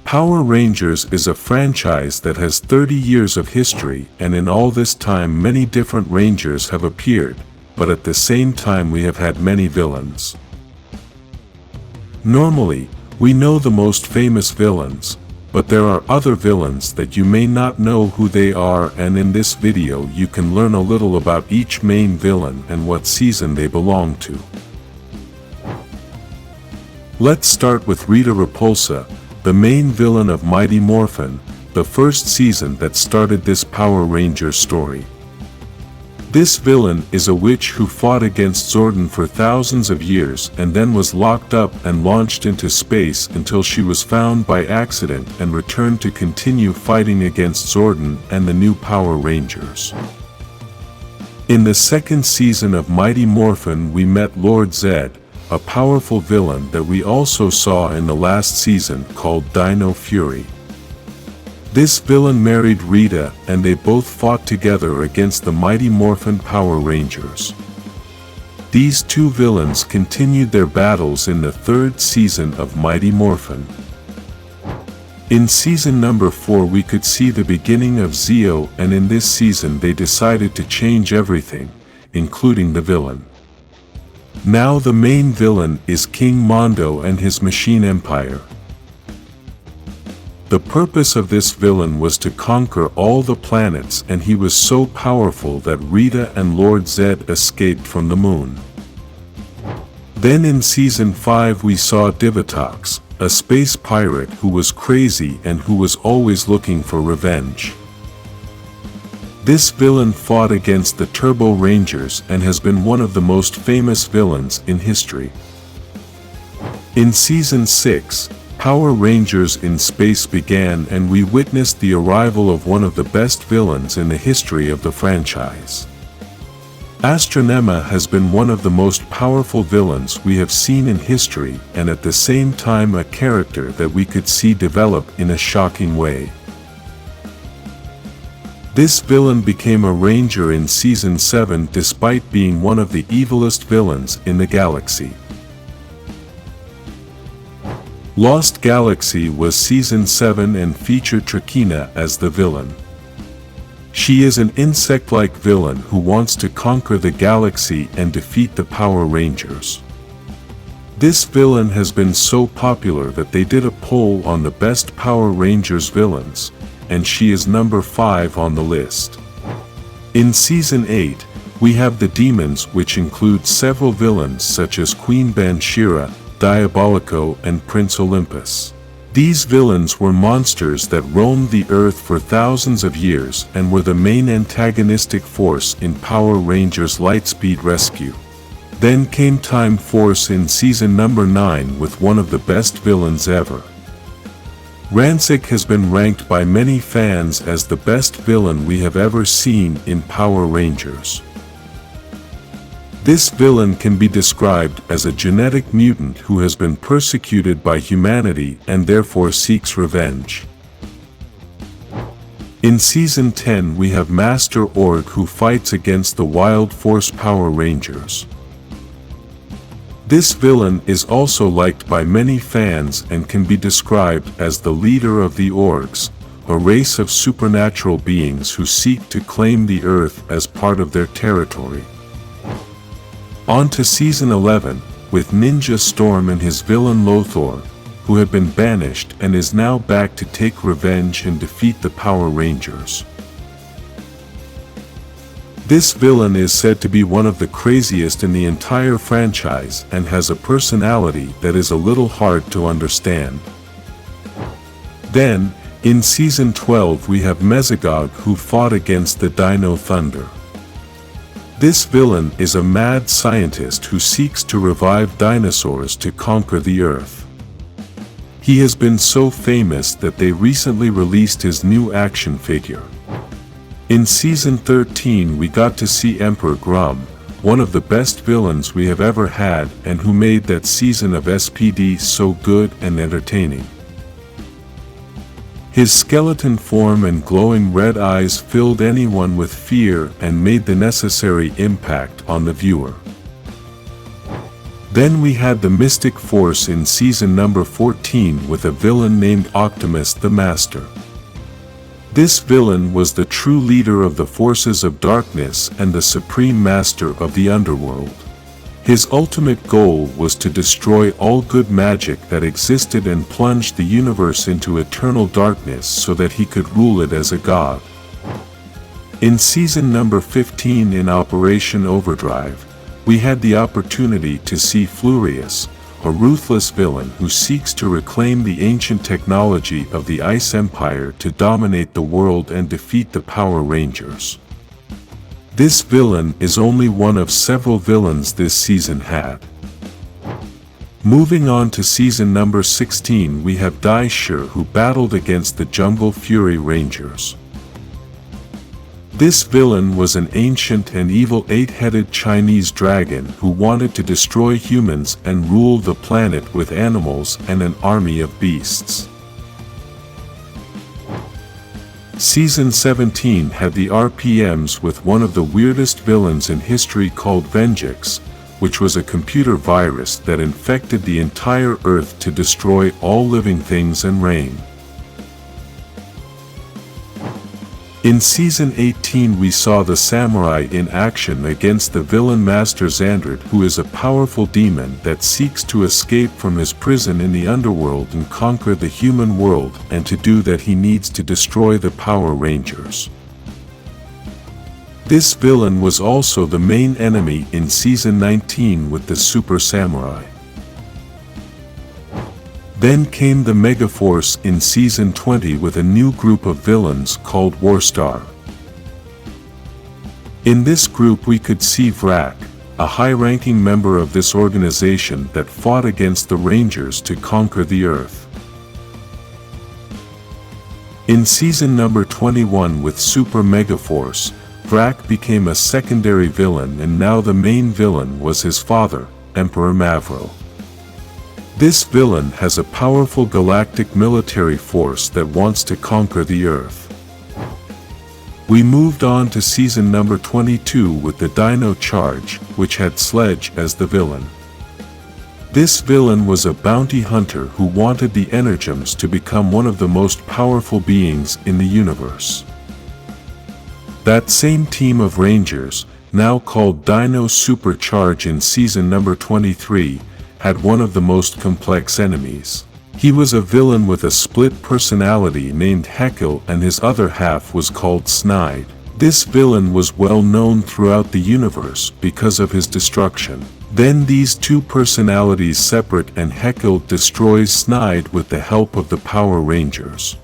Power Rangers is a franchise that has 30 years of history, and in all this time many different Rangers have appeared, but at the same time we have had many villains. Normally, we know the most famous villains, but there are other villains that you may not know who they are, and in this video you can learn a little about each main villain and what season they belong to. Let's start with Rita Repulsa, the main villain of Mighty Morphin, the first season that started this Power Rangers story. This villain is a witch who fought against Zordon for thousands of years and then was locked up and launched into space until she was found by accident and returned to continue fighting against Zordon and the new Power Rangers. In the second season of Mighty Morphin we met Lord Zed, a powerful villain that we also saw in the last season called Dino Fury. This villain married Rita and they both fought together against the Mighty Morphin Power Rangers. These two villains continued their battles in the third season of Mighty Morphin. In season number 4 we could see the beginning of Zeo, and in this season they decided to change everything, including the villain. Now the main villain is King Mondo and his machine empire. The purpose of this villain was to conquer all the planets, and he was so powerful that Rita and Lord Zed escaped from the moon. Then in season 5 we saw Divatox, a space pirate who was crazy and who was always looking for revenge. This villain fought against the Turbo Rangers and has been one of the most famous villains in history. In season 6, Power Rangers in Space began and we witnessed the arrival of one of the best villains in the history of the franchise. Astronema has been one of the most powerful villains we have seen in history, and at the same time a character that we could see develop in a shocking way. This villain became a Ranger in season 7 despite being one of the evilest villains in the galaxy. Lost Galaxy was season 7 and featured Trakina as the villain. She is an insect-like villain who wants to conquer the galaxy and defeat the Power Rangers. This villain has been so popular that they did a poll on the best Power Rangers villains, and she is number 5 on the list. In season 8, we have the demons, which include several villains such as Queen Banshira, Diabolico and Prince Olympus. These villains were monsters that roamed the earth for thousands of years and were the main antagonistic force in Power Rangers Lightspeed Rescue. Then came Time Force in season number 9 with one of the best villains ever. Ransik has been ranked by many fans as the best villain we have ever seen in Power Rangers. This villain can be described as a genetic mutant who has been persecuted by humanity and therefore seeks revenge. In season 10 we have Master Org who fights against the Wild Force Power Rangers. This villain is also liked by many fans and can be described as the leader of the Orgs, a race of supernatural beings who seek to claim the Earth as part of their territory. On to season 11, with Ninja Storm and his villain Lothor, who had been banished and is now back to take revenge and defeat the Power Rangers. This villain is said to be one of the craziest in the entire franchise and has a personality that is a little hard to understand. Then, in season 12 we have Mesogog who fought against the Dino Thunder. This villain is a mad scientist who seeks to revive dinosaurs to conquer the Earth. He has been so famous that they recently released his new action figure. In season 13 we got to see Emperor Grum, one of the best villains we have ever had and who made that season of SPD so good and entertaining. His skeleton form and glowing red eyes filled anyone with fear and made the necessary impact on the viewer. Then we had the Mystic Force in season number 14 with a villain named Optimus the Master. This villain was the true leader of the forces of darkness and the supreme master of the underworld. His ultimate goal was to destroy all good magic that existed and plunge the universe into eternal darkness so that he could rule it as a god. In season number 15 in Operation Overdrive, we had the opportunity to see Furious, a ruthless villain who seeks to reclaim the ancient technology of the Ice Empire to dominate the world and defeat the Power Rangers. This villain is only one of several villains this season had. Moving on to season number 16, we have Daisher, who battled against the Jungle Fury Rangers. This villain was an ancient and evil 8-headed Chinese dragon who wanted to destroy humans and rule the planet with animals and an army of beasts. Season 17 had the RPMs with one of the weirdest villains in history called Vengeance, which was a computer virus that infected the entire Earth to destroy all living things and rain. In season 18 we saw the samurai in action against the villain Master Xandred, who is a powerful demon that seeks to escape from his prison in the underworld and conquer the human world, and to do that he needs to destroy the Power Rangers. This villain was also the main enemy in season 19 with the Super Samurai. Then came the Megaforce in season 20 with a new group of villains called Warstar. In this group we could see Vrak, a high-ranking member of this organization that fought against the Rangers to conquer the Earth. In season number 21 with Super Megaforce, Vrak became a secondary villain, and now the main villain was his father, Emperor Mavro. This villain has a powerful galactic military force that wants to conquer the Earth. We moved on to season number 22 with the Dino Charge, which had Sledge as the villain. This villain was a bounty hunter who wanted the Energems to become one of the most powerful beings in the universe. That same team of Rangers, now called Dino Supercharge in season number 23, had one of the most complex enemies. He was a villain with a split personality named Heckle, and his other half was called Snide. This villain was well known throughout the universe because of his destruction. Then these two personalities separate, and Heckle destroys Snide with the help of the Power Rangers.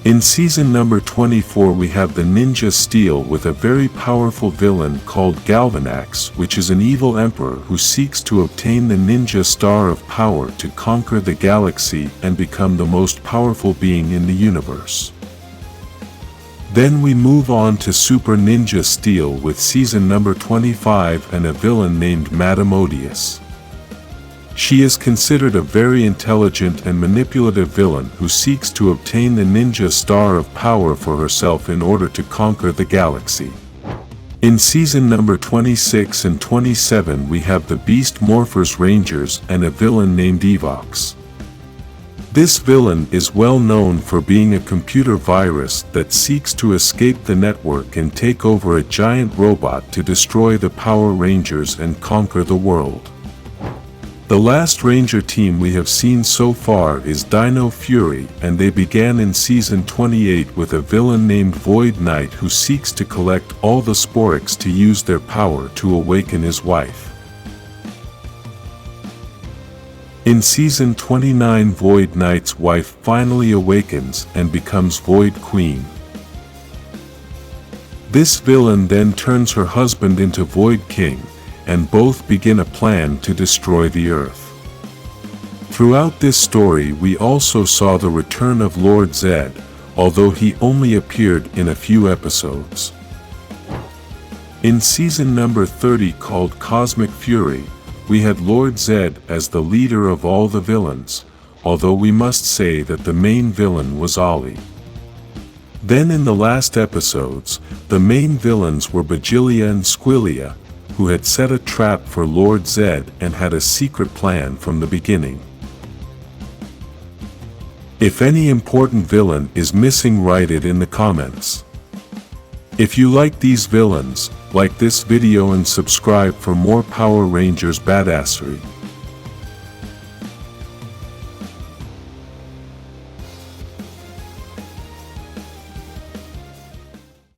In season number 24 we have the Ninja Steel with a very powerful villain called Galvanax, which is an evil emperor who seeks to obtain the Ninja Star of Power to conquer the galaxy and become the most powerful being in the universe. Then we move on to Super Ninja Steel with season number 25 and a villain named Madame Odious. She is considered a very intelligent and manipulative villain who seeks to obtain the Ninja Star of Power for herself in order to conquer the galaxy. In season number 26 and 27 we have the Beast Morphers Rangers and a villain named Evox. This villain is well known for being a computer virus that seeks to escape the network and take over a giant robot to destroy the Power Rangers and conquer the world. The last Ranger team we have seen so far is Dino Fury, and they began in season 28 with a villain named Void Knight who seeks to collect all the Sporix to use their power to awaken his wife. In season 29 Void Knight's wife finally awakens and becomes Void Queen. This villain then turns her husband into Void King, and both begin a plan to destroy the Earth. Throughout this story we also saw the return of Lord Zed, although he only appeared in a few episodes. In season number 30 called Cosmic Fury, we had Lord Zed as the leader of all the villains, although we must say that the main villain was Ollie. Then in the last episodes, the main villains were Bajilia and Squillia, who had set a trap for Lord Zed and had a secret plan from the beginning. If any important villain is missing, write it in the comments. If you like these villains, like this video and subscribe for more Power Rangers badassery.